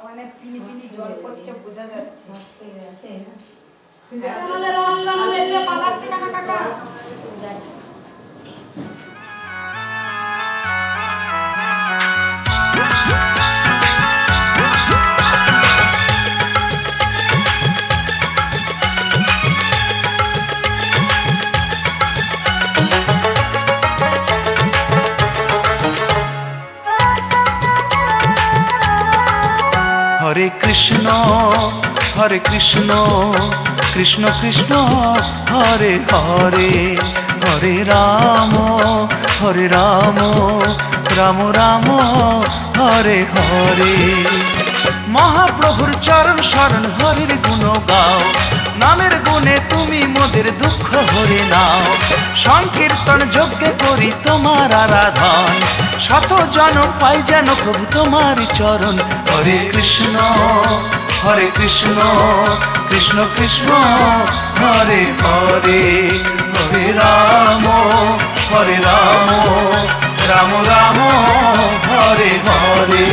মানে পিনি পিনি জল পড়ছে বোঝা যাচ্ছে। পালাচ্ছে কেন কাকা? হরে কৃষ্ণ কৃষ্ণ কৃষ্ণ হরে হরে, হরে রাম রাম রাম হরে হরে। মহাপ্রভুর চরণ শরণ হরির গুণ গাও, নামের গুণে তুমি মোদের দুঃখ হরে নাও। সংকীর্তন যজ্ঞে করি তোমার আরাধন, শত জনম পাই যেন প্রভু তোমার চরণ। হরে কৃষ্ণ কৃষ্ণ কৃষ্ণ হরে হরে, হরে রাম রাম রাম হরে হরে।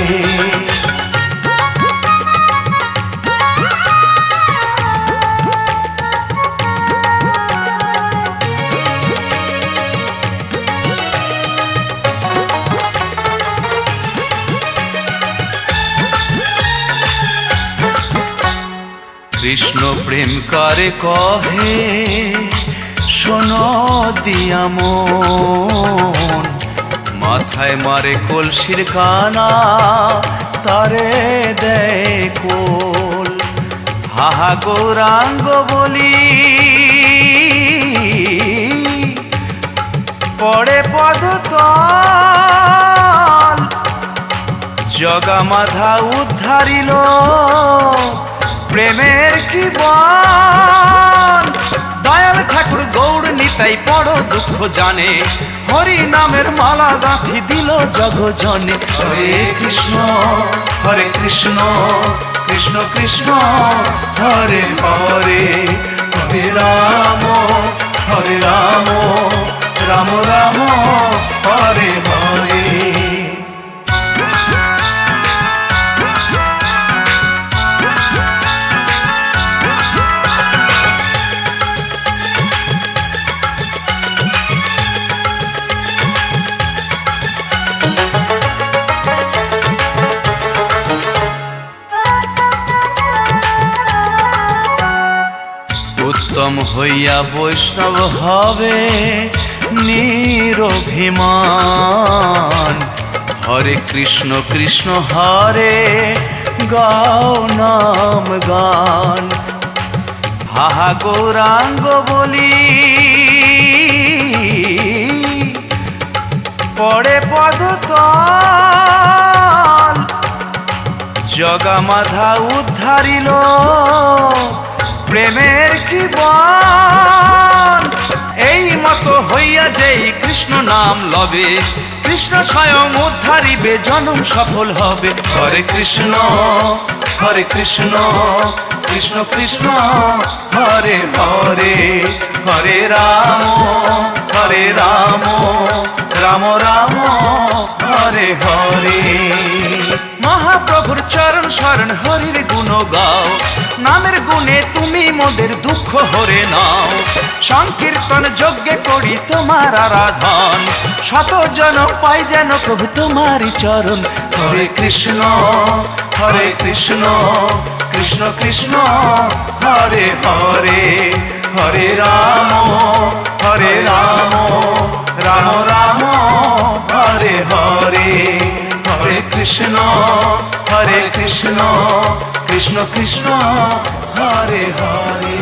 কৃষ্ণ প্রেম করে কহে শোনো দিয়া মন, মাথায় মারে কলসির কানা তারে দেয় কোল। হাহা গৌরাঙ্গ বলি পড়ে পদতল, জগা মাধা উদ্ধারিল প্রেমের কি বল। দয়াল ঠাকুর গৌর নিতাই বড় দুঃখ জানে, হরি নামের মালা গাঁথি দিল জগজনে। হরে কৃষ্ণ কৃষ্ণ কৃষ্ণ হরে হরে, হরে রাম রাম রাম হরে হরে। উত্তম হইয়া বৈষ্ণব হবে নিরভিমান, হরে কৃষ্ণ কৃষ্ণ হরে গাও নাম গান। হাহা গৌরাঙ্গ বলি পড়ে পদতল, জগা মাধা উদ্ধারিল প্রেমের কি বল। এই মতো হইয়া যেই কৃষ্ণ নাম লবে, কৃষ্ণ স্বয়ং উদ্ধারিবে জনম সফল হবে। হরে কৃষ্ণ কৃষ্ণ কৃষ্ণ হরে হরে, হরে রাম রাম রাম হরে হরে। মহাপ্রভুর চরণ শরণ হরির গুণ গাও, নামের গুণে তুমি মোদের দুঃখ হরে নাও। সংকীর্তন যজ্ঞে করি তোমার আরাধন, শত জন পাই যেন প্রভু তোমারই চরণ। হরে কৃষ্ণ কৃষ্ণ কৃষ্ণ হরে হরে, হরে রাম রাম রাম হরে হরে। হরে কৃষ্ণ কৃষ্ণ কৃষ্ণ হরে হরে।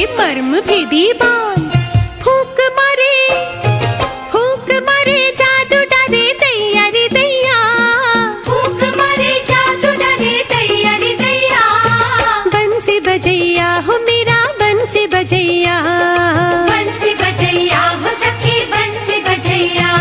मर्म भेदी बाण। फूक मारे जादू डाले दैया रे दैया। फूक मारे जादू डाले दैया रे दैया। बंसी बजैया हो मेरा बंसी बजैया। बंसी बजैया हो सखी बंसी बजैया।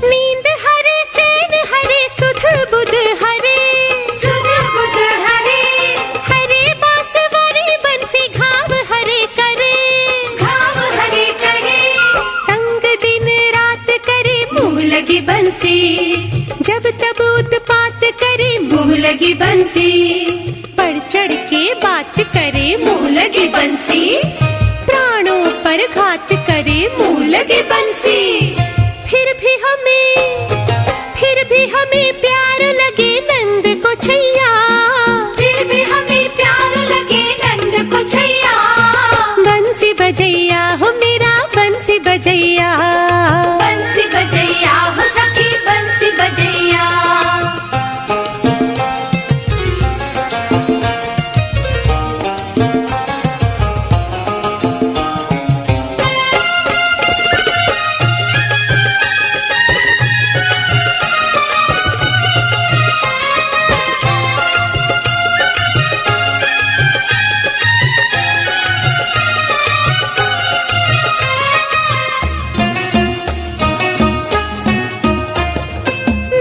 नींद हरे चैन हरे सुध बुध हरे। सुध बुध हरे। हरे बांसुरी बंसी घाव हरे करे। घाव हरे करे। तंग दिन रात करे मुंह लगी बंसी। जब तब उत्पात करे मुंह लगी बंसी। बढ़ चढ़ के बात करे मुंह लगी बंसी। प्राणों पर घात करे मुंह लगी बंसी। फिर भी हमें प्यार लगे नंद को छैया। फिर भी हमें प्यार लगे नंद को छैया। बंसी बजैया हो मेरा बंसी बजैया। बंसी बजैया हो सखी बंसी बजैया।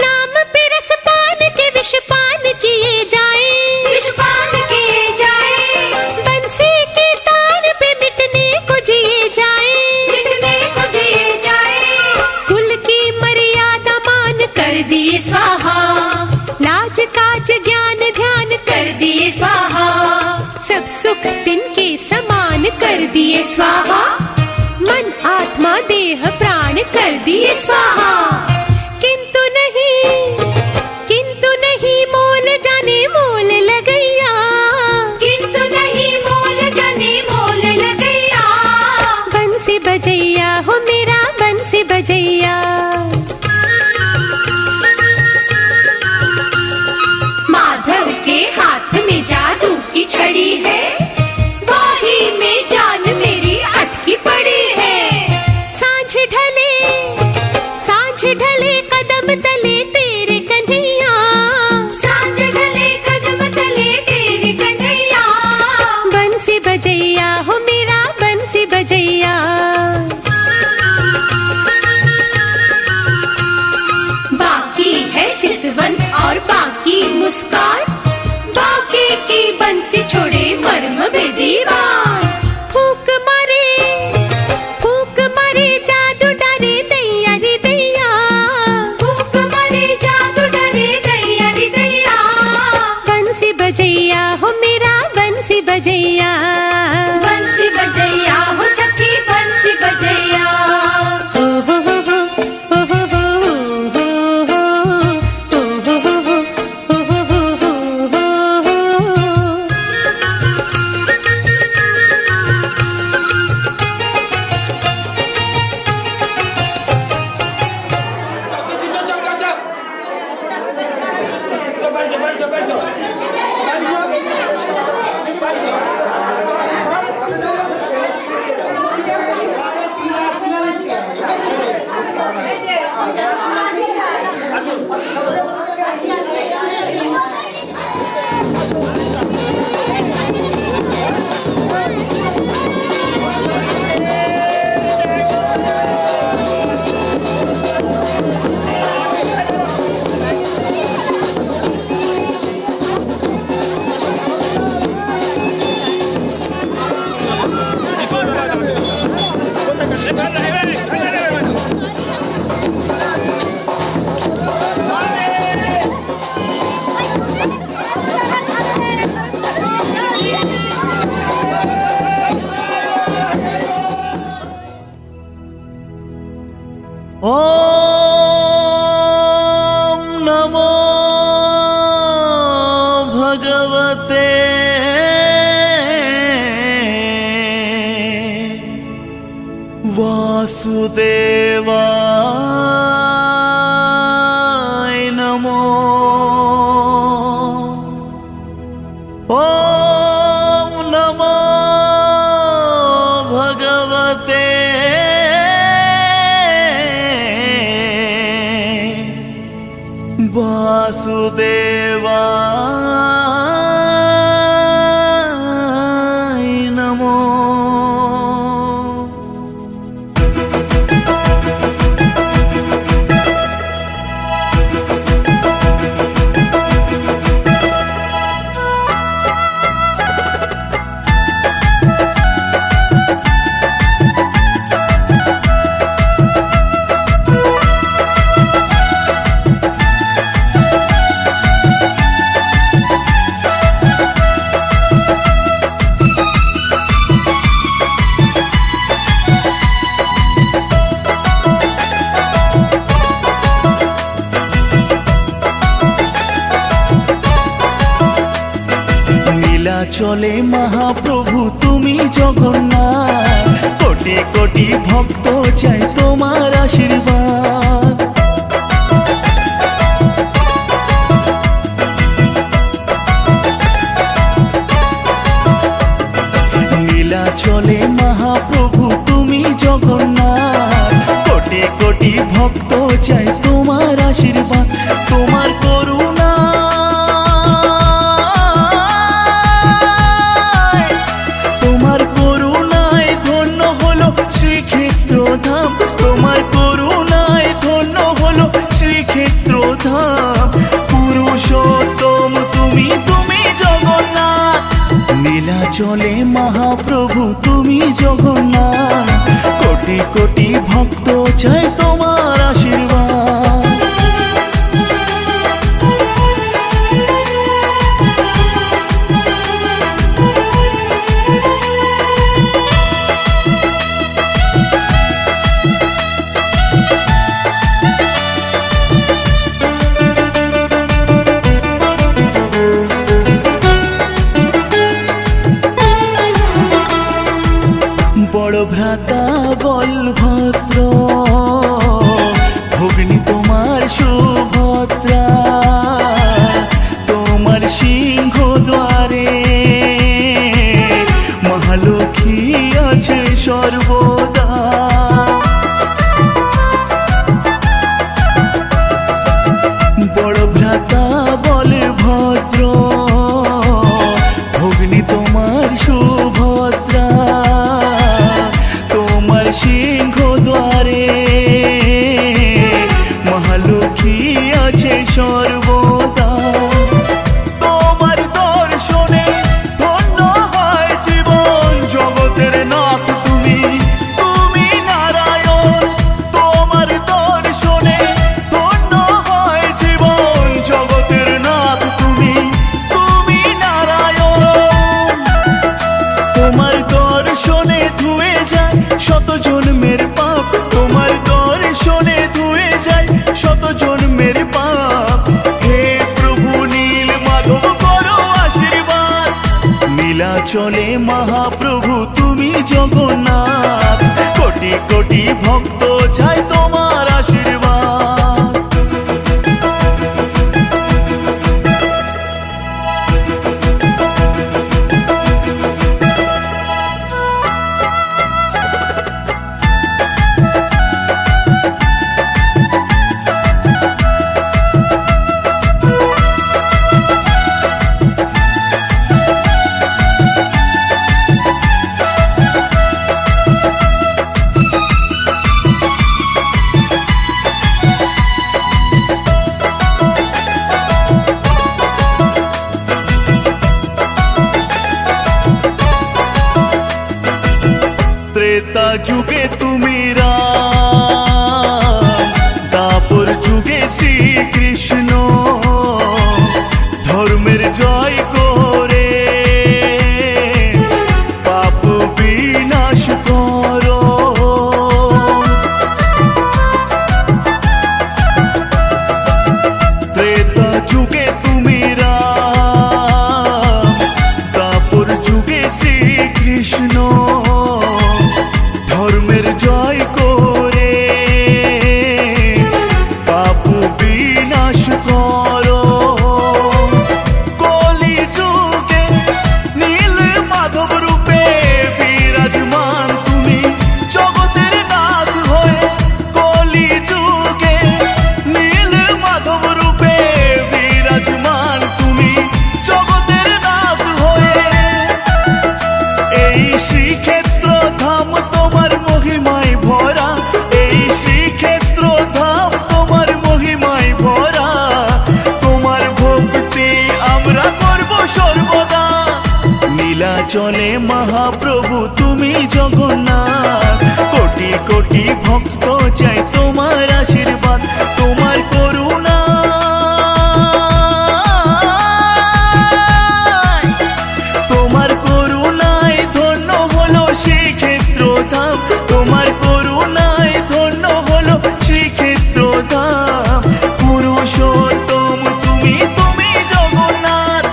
नाम पे रस पान के विष पान किए जाए। विषपान किए जाए। बंसी के तार पे मिटने को जिए जाए। मिटने को दिए जाए। कुल की मर्यादा मान कर दिए स्वाहा। लाज काज ज्ञान ध्यान कर दिए स्वाहा। सब सुख तिनके समान कर दिए स्वाहा। मन आत्मा देह प्राण कर दिए स्वाहा। किंतु नहीं मोल जाने मोल लगैया। किंतु नहीं मोल जाने मोल लगैया। बंसी बजैया हो मेरा बंसी बजैया। माधव के हाथ में जादू की छड़ी है। वाही में जान मेरी अटकी पड़ी है। सांझ ढले कदम तले तेरे कन्हैया। सांझ ढले कदम तले तेरे कन्हैया। बंसी बजैया हो मेरा बंसी बजैया। बाकी है चितवन और बाकी मुस्कान। बाकी की बंसी छोड़े मर्म भेदी बाण। फूक मारे जादू डाले दैया रे दैया। फूक मारे जा ॐ नमो भगवते वासुदेवाय नमो। ॐ नमो भगवते वासुदेवाय नमो। চলে মহাপ্রভু তুমি জগন্নাথ, কোটি কোটি ভক্ত চাই তোমার আশীর্বাদ। লীলা চলে মহাপ্রভু তুমি জগন্নাথ, কোটি কোটি ভক্ত চাই তোমার আশীর্বাদ। তোমার করুণা ধাম, তোমার করুণায় ধন্য হলো শ্রীক্ষেত্র ধাম। পুরুষোত্তম তুমি তুমি জগন্নাথ, লীলা চলে মহাপ্রভু তুমি জগন্নাথ, কোটি কোটি ভক্ত চাই তোমার আশীর্বাদ। বড় ভ্রাতা বলভদ্র, ভগ্নী তোমার সুভদ্রা, তোমার সিংহ দ্বারে মহালক্ষ্মী আছে সর্বদা। বড় ভ্রাতা বলভদ্র, ভগ্নী তোমার সুভদ্রা, সিংহ দ্বারে মহালক্ষ্মী আছে সর্বদা। তোমার দর্শনে ধন্য হয় জীবন, জগতের নাথ তুমি তুমি নারায়ণ। তোমার দর্শনে ধন্য হয় জীবন, জগতের নাথ তুমি তুমি নারায়ণ। তোমার দর্শনে ধুয়ে যায় শত জন্মের পাপ, তোমার দর্শনে ধুয়ে যায় শত জন্মের পাপ। হে প্রভু নীল মাধব করো আশীর্বাদ, লীলা চলে মহাপ্রভু তুমি জগন্নাথ, কোটি কোটি ভক্ত চাই তোমার আশীর্বাদ। চলে মহাপ্রভু তুমি জগন্নাথ, কোটি কোটি ভক্ত চাই তোমার আশীর্বাদ, তোমার করুণা তোমার করুণায় ধন্য হলো শ্রীক্ষেত্র ধাম, তোমার করুণায় ধন্য হলো শ্রীক্ষেত্র ধাম। পুরুষোত্তম তুমি তুমি জগন্নাথ,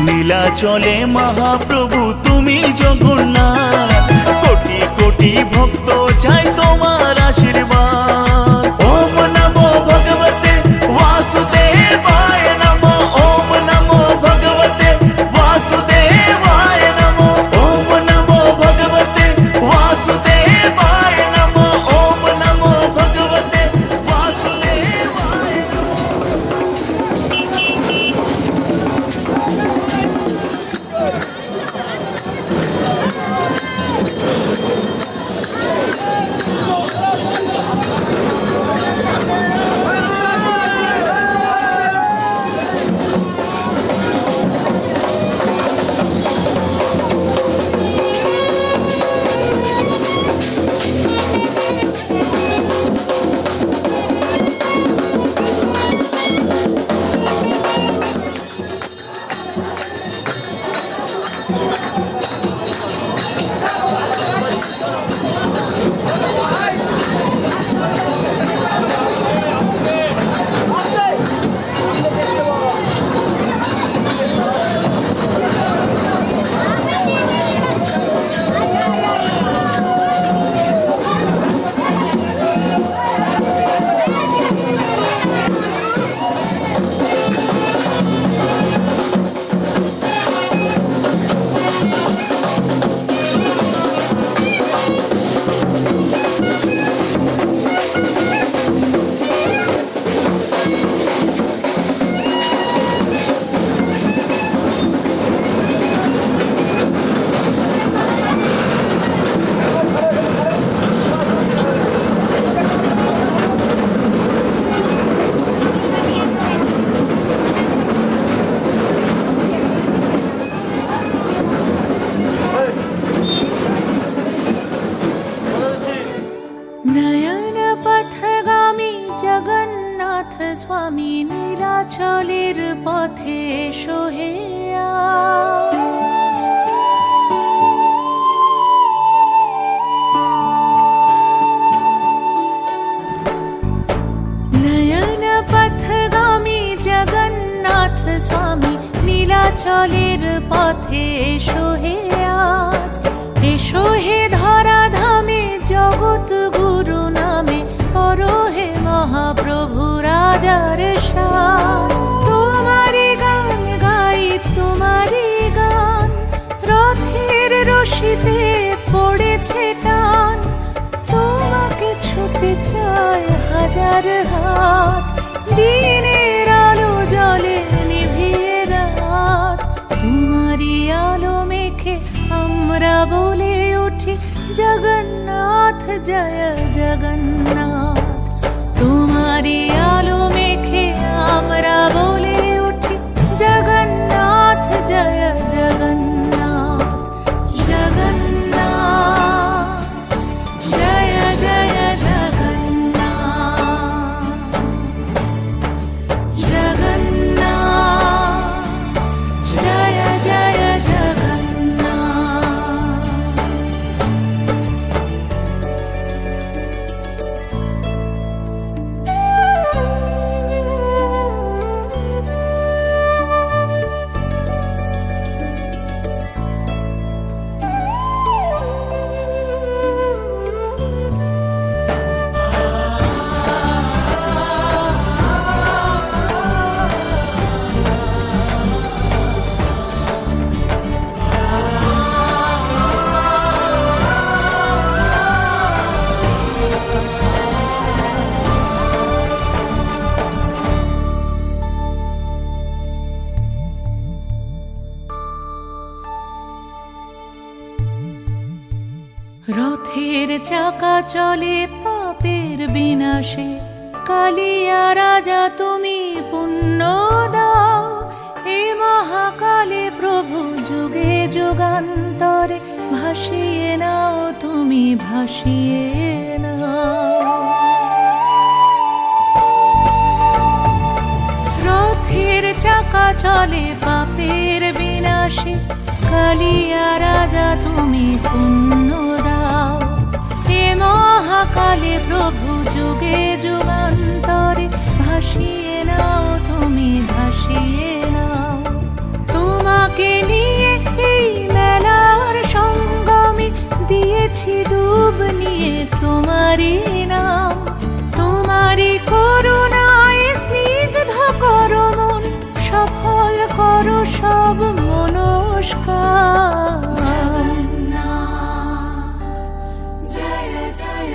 নীলাচলে মহাপ্রভু তুমি জগন্নাথ, কোটি কোটি ভক্ত চাই তোমার আশীর্বাদ। ওম নমো ভগবতে বাসুদেবায় নমো, ওম নমো ভগবতে বাসুদেবায় নমো, ওম নমো ভগবতে বাসুদেবায় নমো, ওম নমো ভগবতে বাসুদেবায় নমো। নয়ন পথগামী জগন্নাথ স্বামী নীলাচলের পথে সোহে আজ। নয়ন পথগামী জগন্নাথ স্বামী নীলাচলের পথে সোহে আজ। এসো হে ধরা ধামে জগৎ গুরু নামে, করো হে মহাপ্রভু রাজার সাজ। তোমারি গান গাই তোমারি গান, রথের রশিতে পড়েছে টান, তোমাকে ছুতে চায় হাজার হাত, দিনের আলো জলে নিভিয়ে রাত। তোমারি আলো মেখে আমরা বলে উঠি জগন্নাথ জয় জগন্নাথ। তোমারি আলো মেখে আমরা বলে উঠি জগন্নাথ জয় জগন্নাথ। জগন্নাথ জয় জয় জগন্নাথ। জগন্নাথ জয় জয় জগন্নাথ। রথের চাকা চলে পাপের বিনাশে, কালিয়া রাজা তুমি পুণ্য দাও। হে মহাকালে প্রভু যুগে যুগান্তরে ভাসিয়ে নাও তুমি, ভাসিয়ে নাও। রথের চাকা চলে পাপের বিনাশে, কালিয়া রাজা তুমি পুণ্য দাও। হে মহাকালে প্রভু যুগে যুগান্তরে ভাসিয়ে নাও তুমি, ভাসিয়ে নাও। তোমাকে নিয়ে এই মেলার সঙ্গমে দিয়েছি ডুব নিয়ে তোমারই নাম। তোমারই করুণায় স্নিগ্ধ করো মন, সফল করো সব মনস্কার। জয় জয়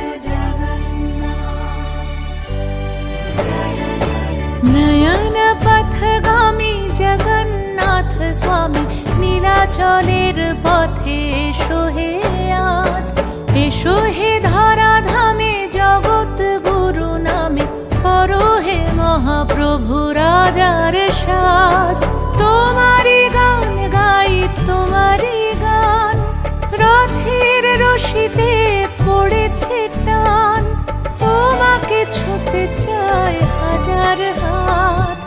নয়ন পথগামী জগন্নাথ স্বামী, নীলাচলের পথে এসো হে আজ। এসো হে ধরাধামে জগৎ গুরু নামে, করো হে মহাপ্রভু রাজার সাজ। তোমারই গান গাই, তোমারই গান, রথের রশিতে পড়েছে টান। তোমাকে ছুঁতে চায় হাজার হাত,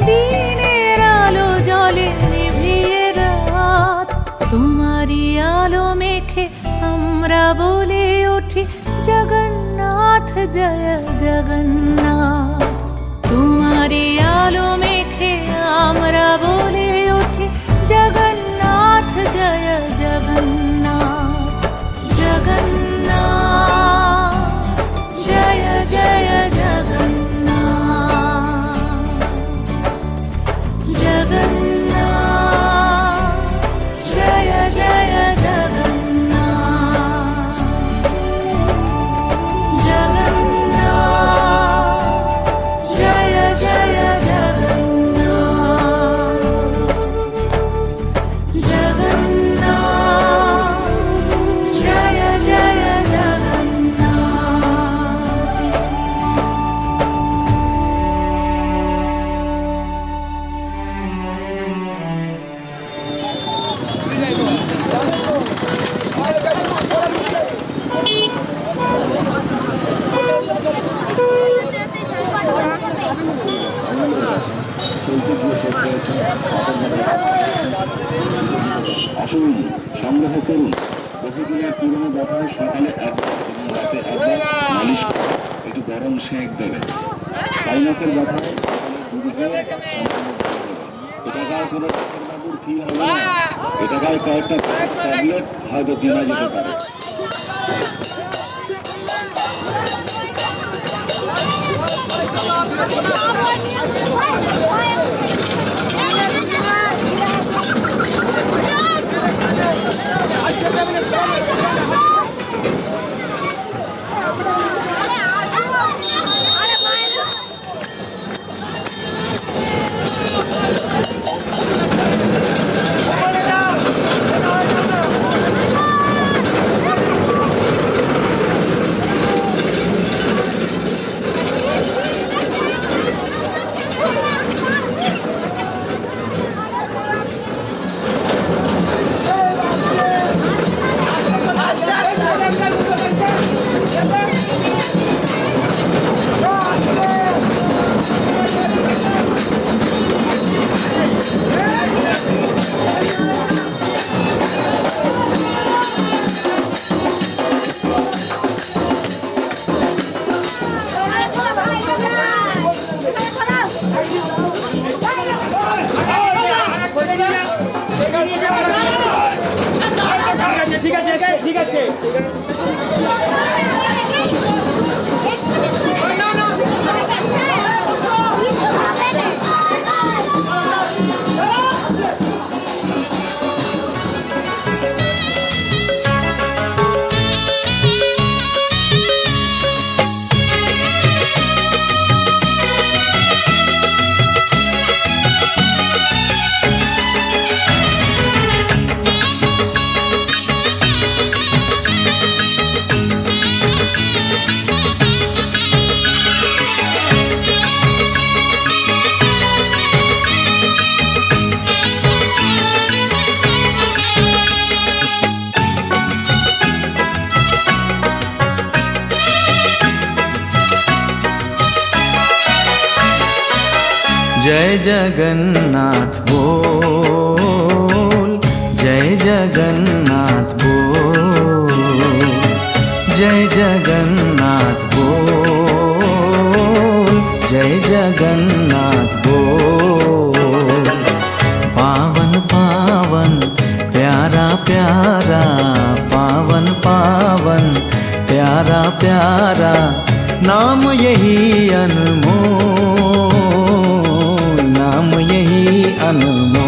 দিনের আলো জলে নিভিয়ে রাত। তোমারই আলো মেখে আমরা বলে উঠি জগন্নাথ জয় জগন্নাথ। তোমারই আলো মেখে আমরা বলে উঠি জগন্নাথ জয় জগন্নাথ। জগন্নাথ জয় জয় জগন্নাথ। জগন্নাথ জয় জয় জগন্নাথ। জগন্নাথ জয় জয় জগন্নাথ। জগন্নাথ জয় জয় আসুন সংগ্রহ করুন বহুদিনের পুরনো ব্যবহার। সকালে একবার এবং রাতে একবার মালিশ একটু গরম সেঁক দেবেন। সাইনাসের ব্যবহার এটাকার কোনো ডাক্তারবাবুর ফি হবে না, এটাকার কয়েকটা ট্যাবলেট হয়তো কেনা যেতে পারে। जय जगन्नाथ बोल, जय जगन्नाथ बोल, जय जगन्नाथ बोल, जय जगन्नाथ बोल। पावन पावन प्यारा प्यारा, पावन पावन प्यारा प्यारा, नाम यही अनमोल, नाम यही अनमोल।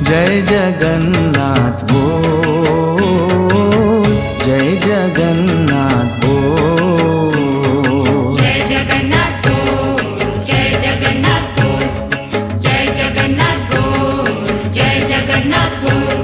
जय जगन्नाथ बोल, जय जगन्नाथ बोल। जय जगन्नाथ बोल, जय जगन्नाथ बोल, जय जगन्नाथ बोल, जय जगन्नाथ बोल।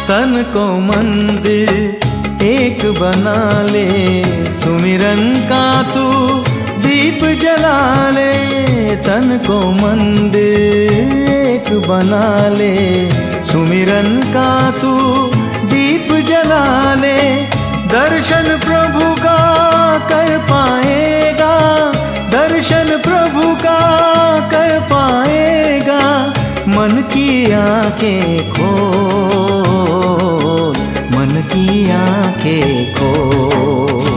तन को मंदिर एक बना ले, सुमिरन का तू दीप जला ले। तन को मंदिर एक बना ले, सुमिरन का तू दीप जला ले। दर्शन प्रभु का कर पाएगा, दर्शन प्रभु का कर पाएगा। मन की आंखें खोल, मन की आंखें खोल।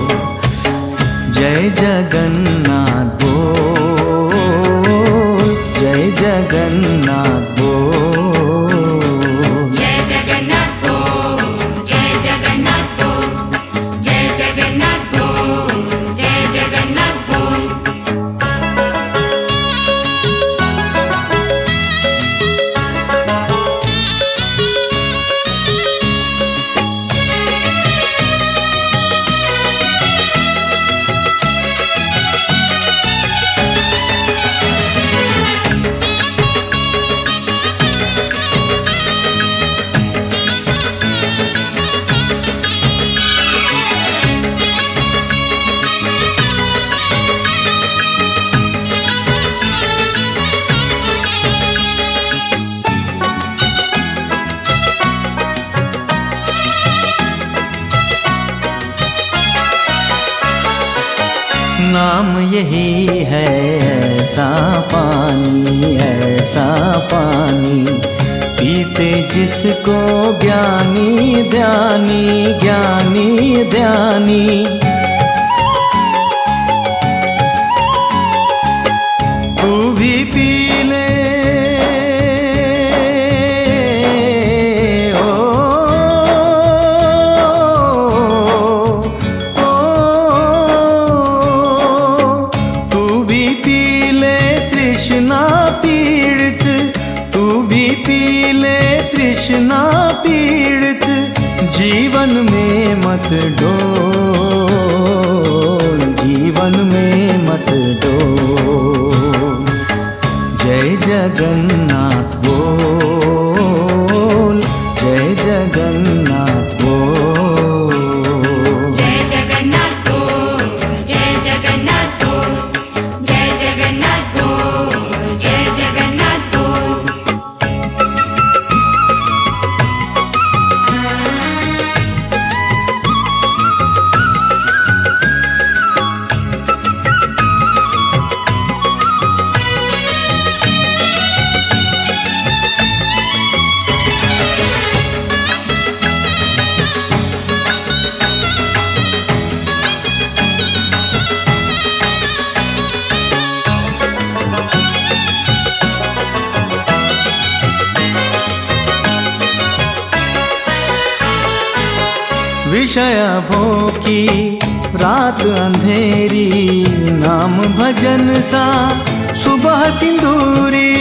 जय जगन्नाथ बोल, जय जगन्नाथ बोल। जय जगन्नाथ बोल, जय जगन्नाथ बोल, जय जगन्नाथ बोल, जय जगन्नाथ बोल। नाम यही है ऐसा पानी, ऐसा पानी, पीते जिसको ज्ञानी ध्यानी, ज्ञानी ध्यानी। तू भी पी ले तृष्णा पीड़ित, जीवन में मत डोल, जीवन में मत डोल। जय जगन्नाथ बोल, जय जगन्नाथ बोल। जय जगन्नाथ बोल, जय जगन्नाथ बोल, जय जगन्नाथ बोल, जय जगन्नाथ बोल। विषय भोग की रात अंधेरी, नाम भजन सा सुबह सिंदूरी।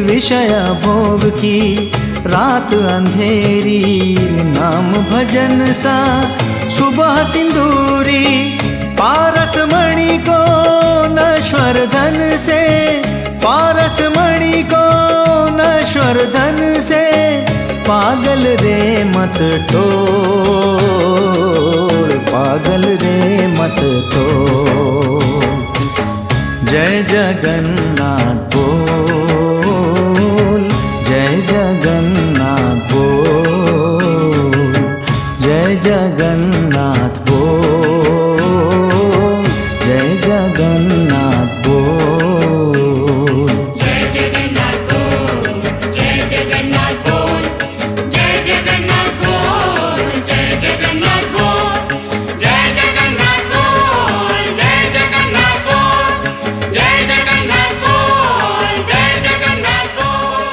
विषय भोग की रात अंधेरी नाम भजन सा सुबह सिंदूरी पारस मणि को नश्वर धन से पारस मणि को नश्वर धन से पागल रे मत तोड़ पागल रे मत तोड़ जय जगन्नाथ बोल जय जगन्नाथ बोल जय जगन्नाथ बोल जय जगन्नाथ बोल जय जगन्नाथ बोल जय जगन्नाथ बोल जय जगन्नाथ बोल जय जगन्नाथ बोल जय जगन्नाथ बोल जय जगन्नाथ बोल जय जगन्नाथ बोल जय जगन्नाथ बोल।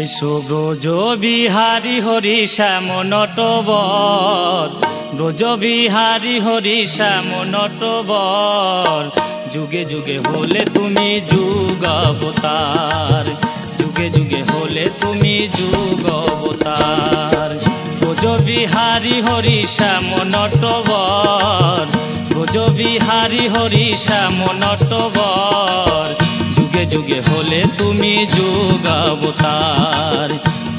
এসো ব্রজ বিহারী হরি শ্যাম নটবর ব্রজ বিহারী হরি শ্যাম নটবর যুগে যুগে হলে তুমি যুগ অবতার যুগে যুগে হলে তুমি যুগ অবতার ব্রজ বিহারী হরি শ্যাম নটবর ব্রজ বিহারী হরি শ্যাম নটবর যুগে যুগে হলে তুমি যুগ অবতার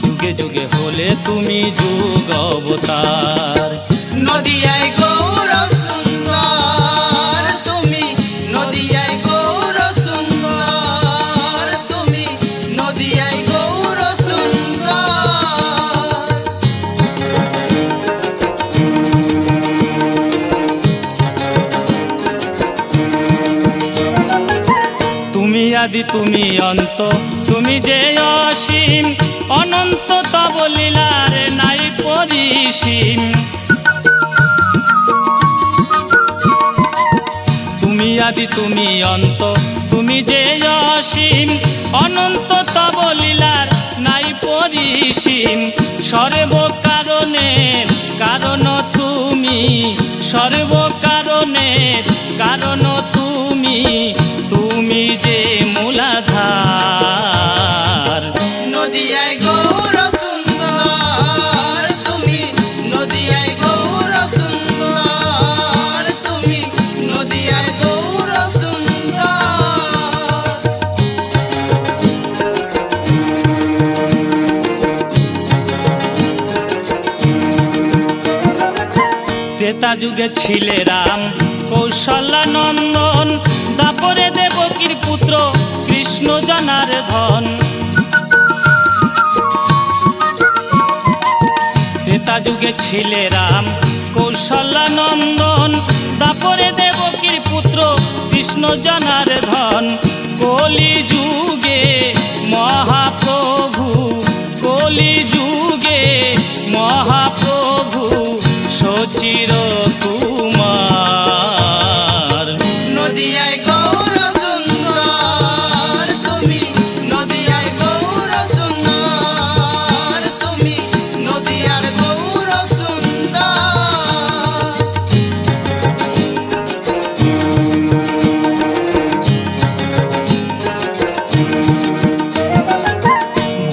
যুগে যুগে হলে তুমি যুগ অবতার নদিয়ায় গৌর সুন্দর তুমি নদিয়ায় গৌর সুন্দর তুমি নদিয়ায় গৌর সুন্দর তুমি আদি তুমি অন্ত তুমি যে অসীম অনন্ত তব লীলার নাই পরিসীম তুমি আদি তুমি অন্ত তুমি যে অসীম অনন্ত তব লীলার নাই পরিসীম সর্ব কারণের কারণ তুমি সর্ব কারণের কারণ তুমি তুমি যে মূলাধার নদিয়ায় গৌর সুন্দর তুমি নদিয়ায় গৌর সুন্দর তুমি নদিয়ায় গৌর সুন্দর ত্রেতা যুগে ছিলে রাম কৌশল্যা নন্দন দাপরে দেবকীর পুত্র কৃষ্ণ জনার্দন ত্রেতা যুগে ছিলে রাম কৌশল্যানন্দন, দাপরে দেবকীর পুত্র কৃষ্ণ জনার্দন। কলি যুগে মহাপ্রভু, কলি যুগে মহাপ্রভু সচির কুমার। নদিয়ায় গৌর সুন্দর তুমি, নদিয়ায় গৌর সুন্দর তুমি, নদিয়ার গৌর সুন্দর।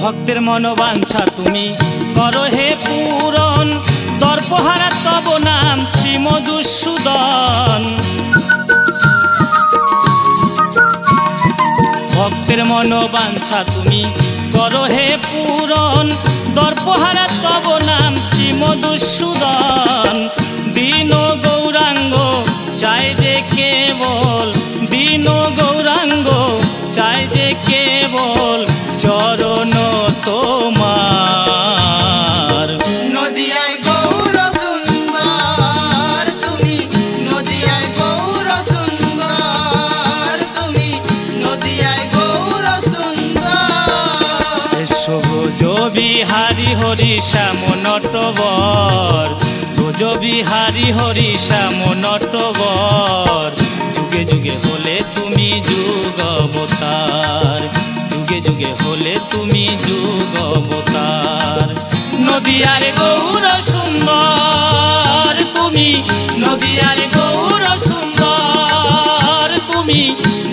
ভক্তের মনোবাঞ্ছা তুমি করো হে পূরণ, দর্পহারা তব নাম শ্রী মধুসূদন। ভক্তের মনোবাঞ্ছা তুমি করো হে পূরণ, দর্পহারা তব নাম শ্রী মধুসূদন। দীন গৌরাঙ্গ চাই যে কেবল, দীন গৌরাঙ্গ চাই যে কেবল চরণ তোমার। নদিয়ায় গৌর সুন্দর তুমি, নদিয়ায় গৌর সুন্দর তুমি, নদিয়ায় গৌর সুন্দর। সবুজ বিহারী হরি শ্যাম নটবর, ভোজ বিহারী হরি শ্যাম নটবর। যুগে যুগে হলে তুমি যুগ অবতার, যুগে যুগে হলে তুমি যুগ অবতার। নদিয়ার গৌর সুন্দর তুমি, নদিয়ার গৌর সুন্দর তুমি,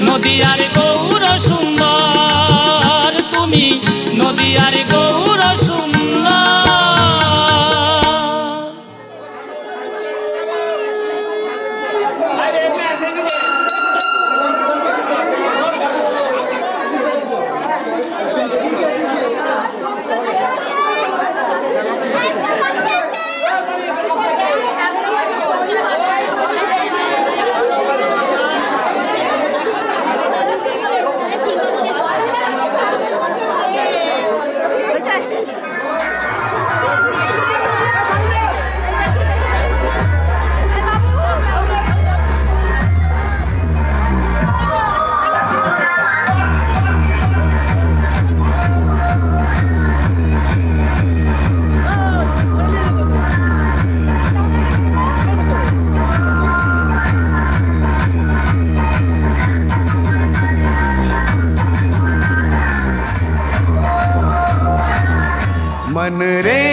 নদিয়ার গৌর সুন্দর তুমি, নদিয়ার গৌর সুন্দর। मन रे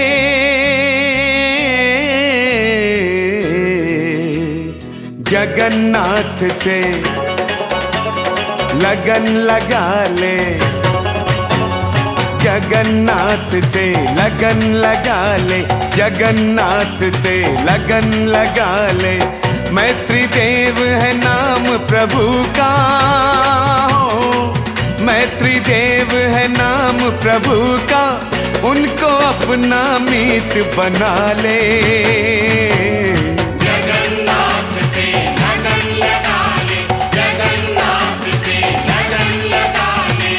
जगन्नाथ से लगन लगा ले, जगन्नाथ से लगन लगा ले, जगन्नाथ से लगन लगा ले। मैत्री देव है नाम प्रभु का हो, मैत्री देव है नाम प्रभु का, उनको अपना मीत बना ले। जगन्नाथ से लगन लगा ले, जगन्नाथ से लगन लगा ले।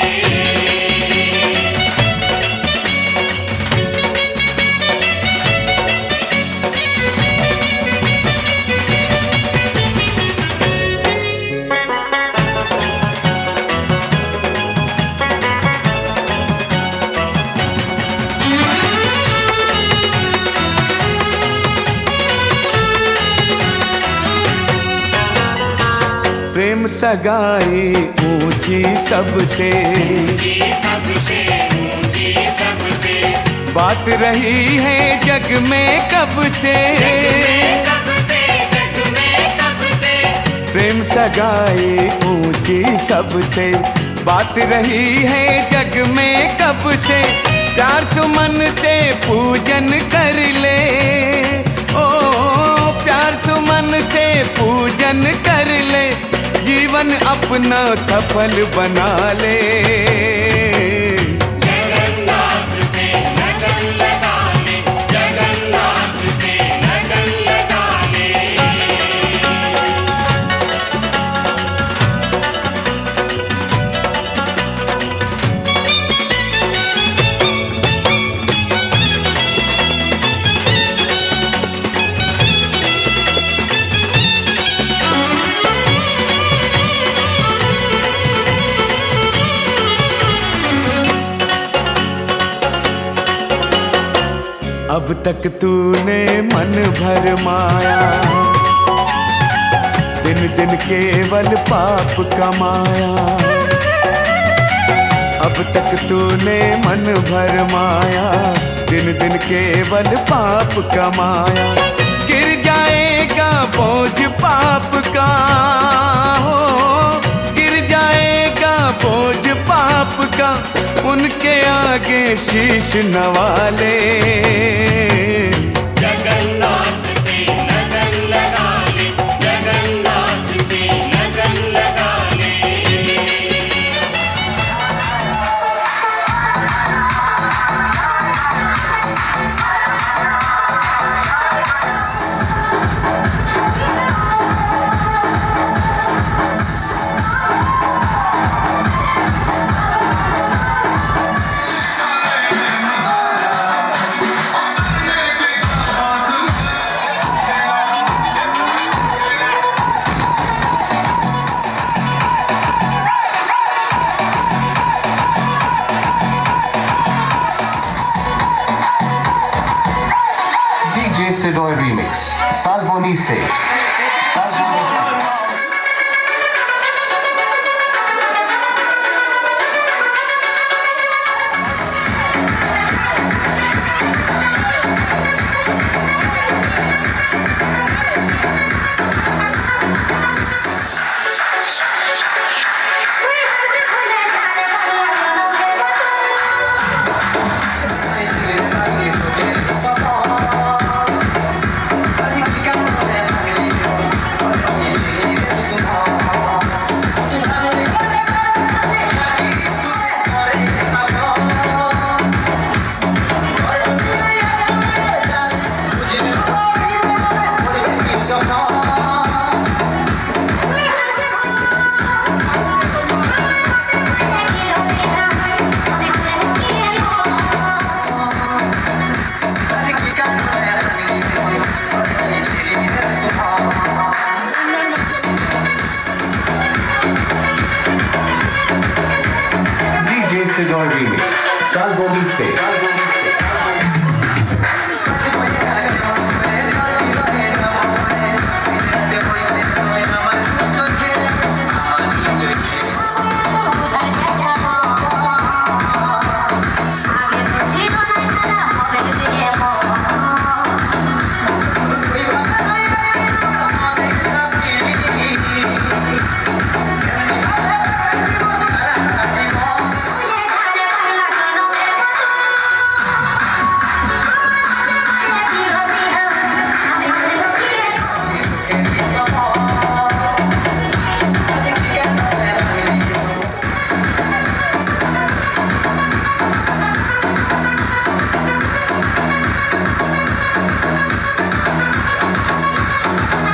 प्रेम सगाई ऊंची सबसे, बात रही है जग में कब से, प्रेम सगाई ऊंची सबसे, बात रही है जग में कब से। प्यार सुमन से पूजन कर ले, ओ प्यार सुमन से पूजन कर ले, जीवन अपना सफल बना ले। जगन्नाथ से लगन लगा ले, जगन्नाथ से लगन लगा ले। अब तक तूने मन भर माया, दिन दिन केवल पाप कमाया। अब तक तूने मन भर माया, दिन दिन केवल पाप कमाया। गिर जाएगा बोझ पाप का, हो गिर जाएगा बोझ पाप का, उनके आगे शीश नवा ले। जगन्नाथ से लगन लगा ले, जगन्नाथ से लगन लगा ले। DJ Sidoy Remix, Salboni se। DJ Sidoy Remix, Salboni se।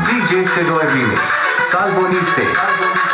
DJ Sidoy Remix, Salboni se।